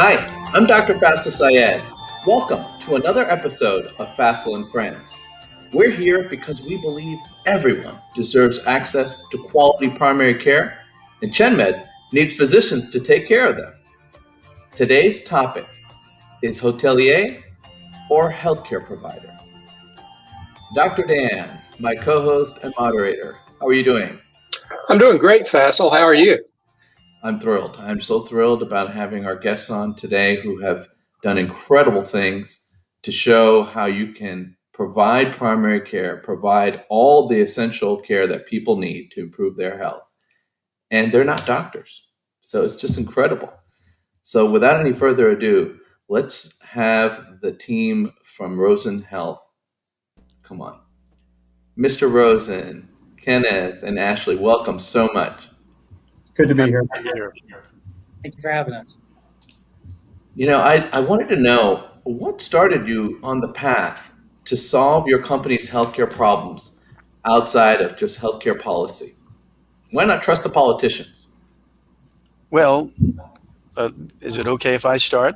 Hi, I'm Dr. Faisel Syed. Welcome to another episode of Faisel and Friends. We're here because we believe everyone deserves access to quality primary care, and ChenMed needs physicians to take care of them. Today's topic is hotelier or healthcare provider. Dr. Dan, my co-host and moderator, how are you doing? I'm doing great, Faisel. How are you? I'm thrilled. I'm so thrilled about having our guests on today who have done incredible things to show how you can provide primary care, provide all the essential care that people need to improve their health. And they're not doctors. So it's just incredible. So without any further ado, let's have the team from Rosen Health. Come on. Mr. Rosen, Kenneth, and Ashely, welcome so much. Good to be here. Thank you for having us. I wanted to know what started you on the path to solve your company's healthcare problems outside of just healthcare policy? Why not trust the politicians? Well, is it okay if I start?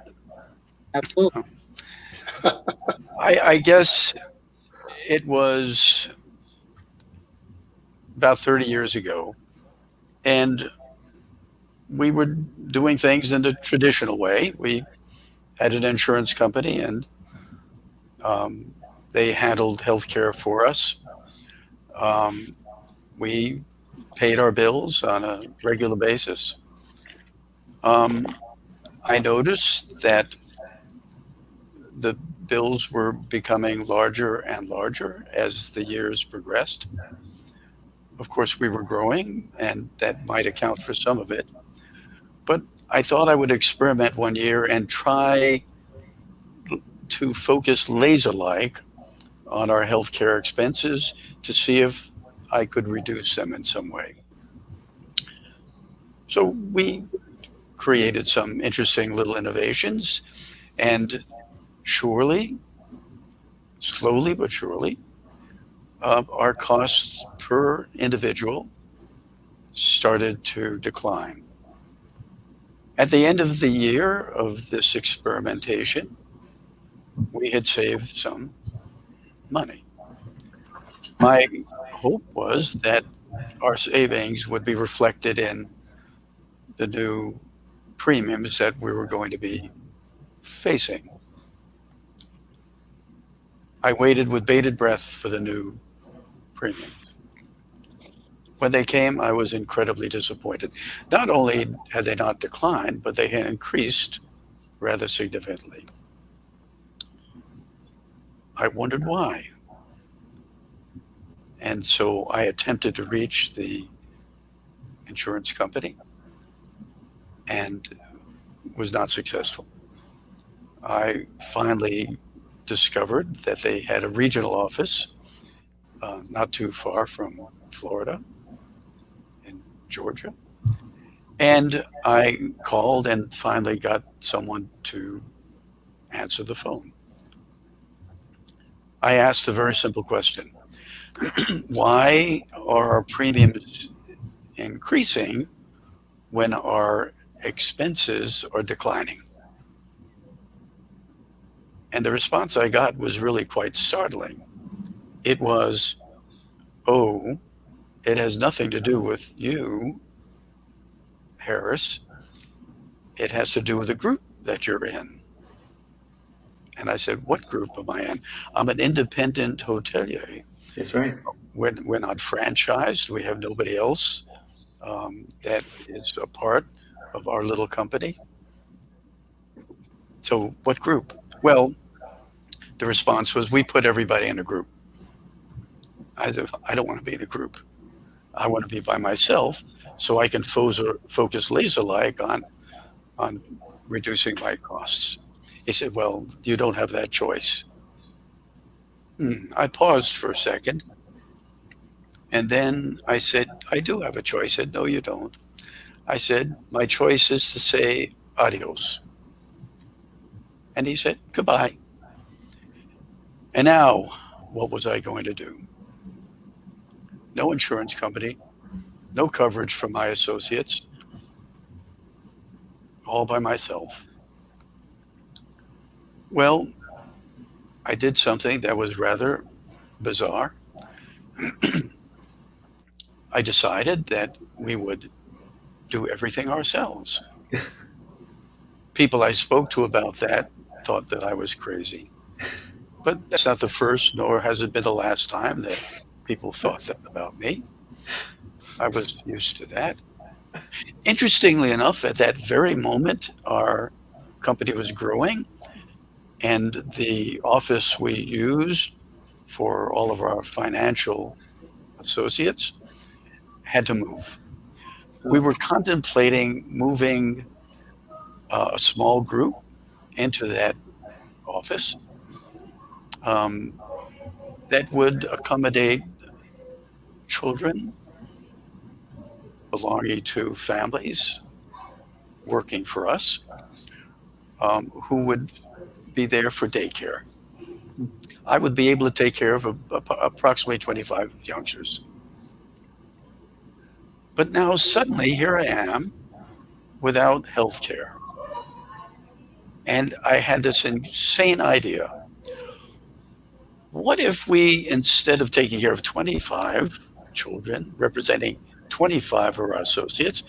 Absolutely. I guess it was about 30 years ago, and we were doing things in the traditional way. We had an insurance company, and they handled healthcare for us. We paid our bills on a regular basis. I noticed that the bills were becoming larger and larger as the years progressed. Of course, we were growing, and that might account for some of it. But I thought I would experiment one year and try to focus laser-like on our healthcare expenses to see if I could reduce them in some way. So we created some interesting little innovations, and surely, slowly but surely, our costs per individual started to decline. At the end of the year of this experimentation, we had saved some money. My hope was that our savings would be reflected in the new premiums that we were going to be facing. I waited with bated breath for the new premiums. When they came, I was incredibly disappointed. Not only had they not declined, but they had increased rather significantly. I wondered why. And so I attempted to reach the insurance company and was not successful. I finally discovered that they had a regional office not too far from Florida, in Georgia. And I called and finally got someone to answer the phone. I asked a very simple question. Why are our premiums increasing when our expenses are declining? And the response I got was really quite startling. It was, oh, it has nothing to do with you, Harris. It has to do with the group that you're in. And I said, what group am I in? I'm an independent hotelier. That's right. We're not franchised. We have nobody else that is a part of our little company. So what group? Well, the response was, we put everybody in a group. I said, I don't want to be in a group. I want to be by myself so I can focus laser-like on reducing my costs. He said, well, you don't have that choice. I paused for a second. And then I said, I do have a choice. He said, no, you don't. I said, my choice is to say adios. And he said, goodbye. And now, what was I going to do? No insurance company, no coverage from my associates, all by myself. Well, I did something that was rather bizarre. I decided that we would do everything ourselves. People I spoke to about that thought that I was crazy. But that's not the first, nor has it been the last time that people thought that about me. I was used to that. Interestingly enough, at that very moment, our company was growing, and the office we used for all of our financial associates had to move. We were contemplating moving a small group into that office that would accommodate children belonging to families working for us who would be there for daycare. I would be able to take care of approximately 25 youngsters. But now suddenly here I am without health care. And I had this insane idea. What if we, instead of taking care of 25 children representing 25 of our associates,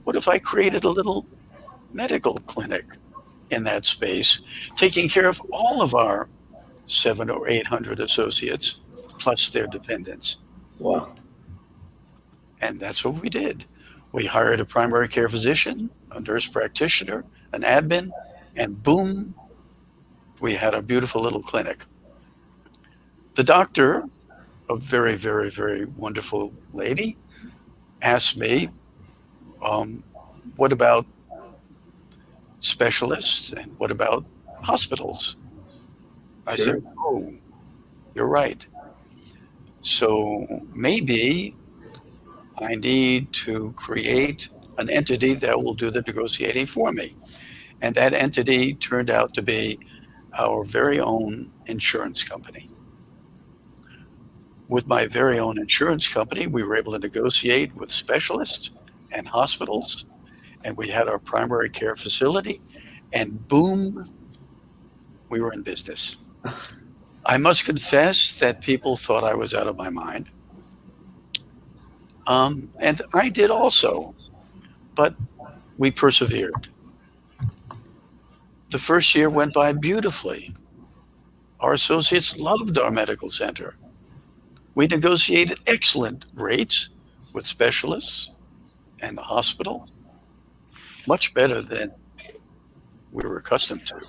what if I created a little medical clinic in that space, taking care of all of our 700 or 800 associates, plus their dependents? Wow. And that's what we did. We hired a primary care physician, a nurse practitioner, an admin, and boom, we had a beautiful little clinic. The doctor, a very, very, very wonderful lady, asked me, what about specialists and what about hospitals? I Sure. said, oh, you're right. So maybe I need to create an entity that will do the negotiating for me. And that entity turned out to be our very own insurance company. With my very own insurance company, we were able to negotiate with specialists and hospitals, and we had our primary care facility, and boom, we were in business. I must confess that people thought I was out of my mind. And I did also, but we persevered. The first year went by beautifully. Our associates loved our medical center. We negotiated excellent rates with specialists and the hospital, much better than we were accustomed to.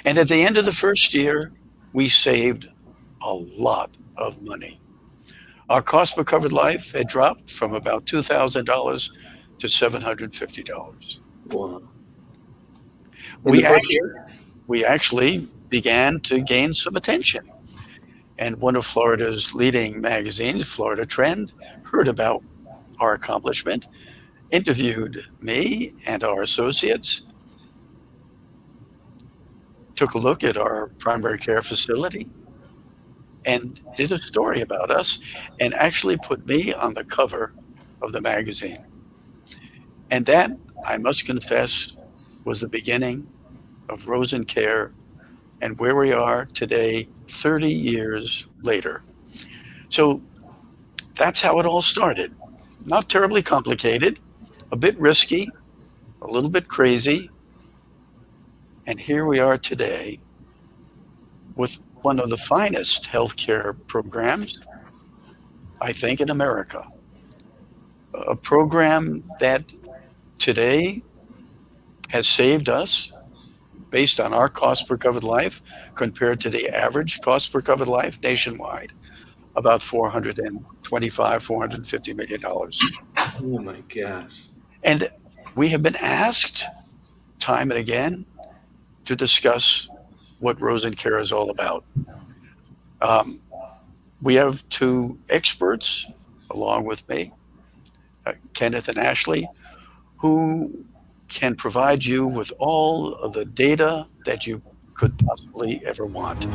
And at the end of the first year, we saved a lot of money. Our cost per covered life had dropped from about $2,000 to $750. Wow. In the first year? We actually began to gain some attention. And one of Florida's leading magazines, Florida Trend, heard about our accomplishment, interviewed me and our associates, took a look at our primary care facility, and did a story about us, and actually put me on the cover of the magazine. And that, I must confess, was the beginning of RosenCare and where we are today, 30 years later. So that's how it all started. Not terribly complicated, a bit risky, a little bit crazy. And here we are today with one of the finest healthcare programs, I think, in America. A program that today has saved us, based on our cost per covered life, compared to the average cost per covered life nationwide, about $425, $450 million. Oh my gosh. And we have been asked time and again to discuss what RosenCare is all about. We have two experts along with me, Kenneth and Ashely, who can provide you with all of the data that you could possibly ever want.